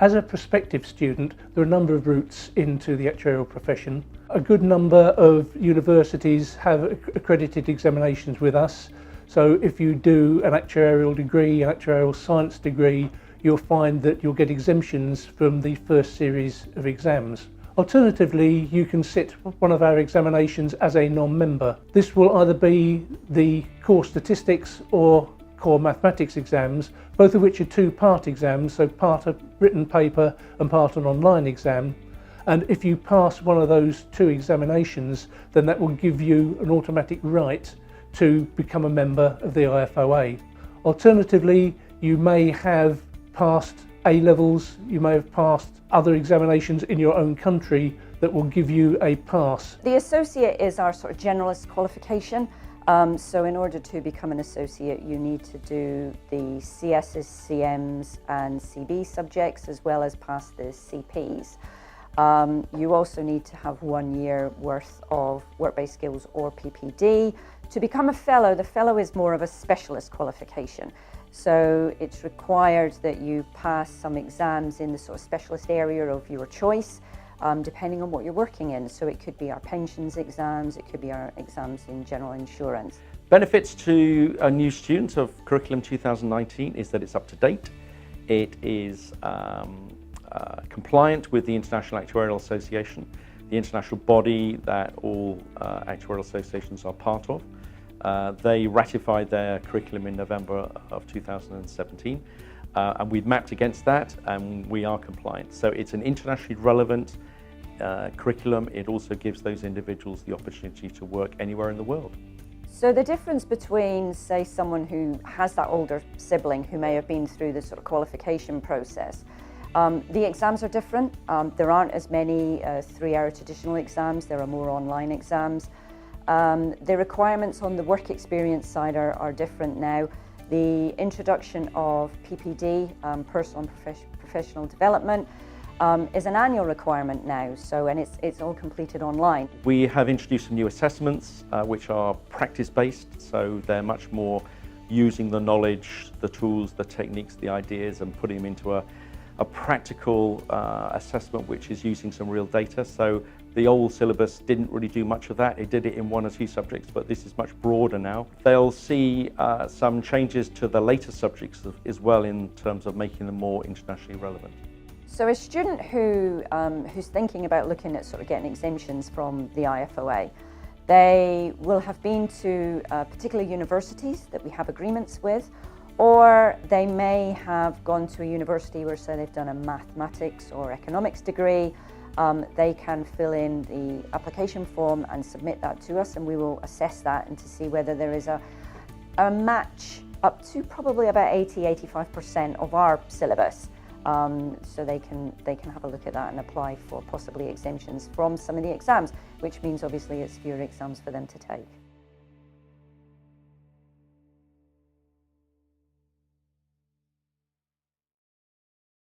As a prospective student, there are a number of routes into the actuarial profession. A good number of universities have accredited examinations with us. So if you do an actuarial degree, an actuarial science degree, you'll find that you'll get exemptions from the first series of exams. Alternatively, you can sit one of our examinations as a non-member. This will either be the core statistics or core mathematics exams, both of which are two-part exams, so part a written paper and part an online exam. And if you pass one of those two examinations, then that will give you an automatic right to become a member of the IFoA. Alternatively, you may have passed A-levels, you may have passed other examinations in your own country that will give you a pass. The associate is our sort of generalist qualification. So in order to become an associate, you need to do the CSs, CMs and CB subjects, as well as pass the CPs. You also need to have 1 year worth of work-based skills or PPD. To become a fellow, the fellow is more of a specialist qualification. So it's required that you pass some exams in the sort of specialist area of your choice, depending on what you're working in. So it could be our pensions exams, it could be our exams in general insurance. Benefits to new students of Curriculum 2019 is that it's up to date. It is compliant with the International Actuarial Association, the international body that all actuarial associations are part of. They ratified their curriculum in November of 2017, and we've mapped against that and we are compliant. So it's an internationally relevant curriculum. It also gives those individuals the opportunity to work anywhere in the world. So the difference between, say, someone who has that older sibling who may have been through the sort of qualification process, the exams are different. There aren't as many 3-hour traditional exams, there are more online exams. The requirements on the work experience side are different now. The introduction of PPD, personal and professional development, is an annual requirement now, and it's all completed online. We have introduced some new assessments which are practice-based, so they're much more using the knowledge, the tools, the techniques, the ideas and putting them into a practical assessment which is using some real data. So the old syllabus didn't really do much of that. It did it in 1 or 2 subjects, but this is much broader now. They'll see some changes to the later subjects as well in terms of making them more internationally relevant. So a student who's thinking about looking at sort of getting exemptions from the IFoA, they will have been to particular universities that we have agreements with, or they may have gone to a university where, say, they've done a mathematics or economics degree. They can fill in the application form and submit that to us, and we will assess that and to see whether there is a match up to probably about 80–85% of our syllabus. So they can have a look at that and apply for possibly exemptions from some of the exams, which means obviously it's fewer exams for them to take.